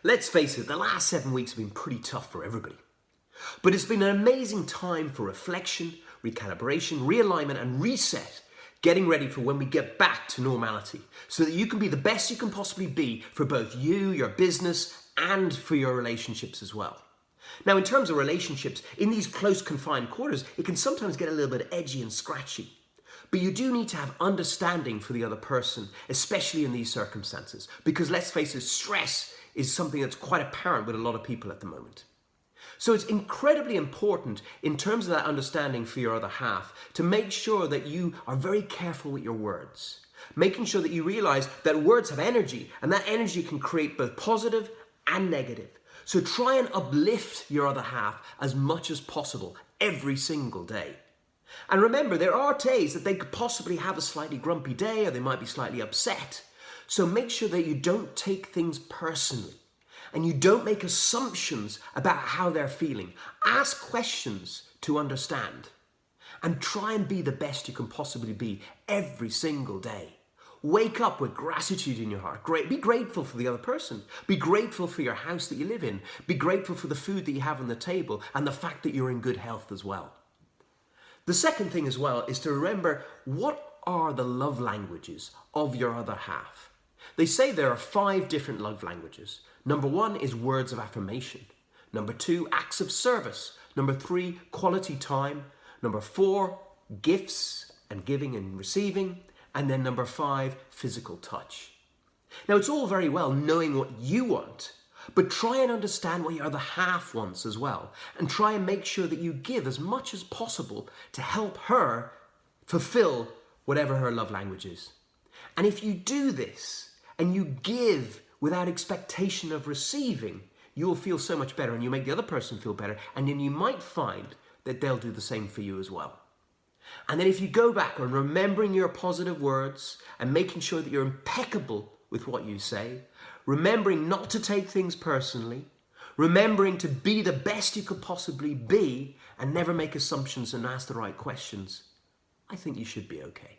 Let's face it, the last 7 weeks have been pretty tough for everybody. But it's been an amazing time for reflection, recalibration, realignment and reset, getting ready for when we get back to normality so that you can be the best you can possibly be for both you, your business, and for your relationships as well. Now, in terms of relationships, in these close confined quarters, it can sometimes get a little bit edgy and scratchy. But you do need to have understanding for the other person, especially in these circumstances, because let's face it, stress is something that's quite apparent with a lot of people at the moment. So it's incredibly important in terms of that understanding for your other half to make sure that you are very careful with your words, making sure that you realize that words have energy and that energy can create both positive and negative. So try and uplift your other half as much as possible every single day. And remember, there are days that they could possibly have a slightly grumpy day or they might be slightly upset. So make sure that you don't take things personally and you don't make assumptions about how they're feeling. Ask questions to understand and try and be the best you can possibly be every single day. Wake up with gratitude in your heart. Be grateful for the other person. Be grateful for your house that you live in. Be grateful for the food that you have on the table and the fact that you're in good health as well. The second thing as well is to remember, what are the love languages of your other half? They say there are 5 different love languages. Number 1 is words of affirmation. Number 2, acts of service. Number 3, quality time. Number 4, gifts and giving and receiving. And then number 5, physical touch. Now, it's all very well knowing what you want, but try and understand what your other half wants as well. And try and make sure that you give as much as possible to help her fulfill whatever her love language is. And if you do this and you give without expectation of receiving, you'll feel so much better and you make the other person feel better. And then you might find that they'll do the same for you as well. And then if you go back on remembering your positive words and making sure that you're impeccable with what you say, remembering not to take things personally, remembering to be the best you could possibly be and never make assumptions and ask the right questions, I think you should be okay.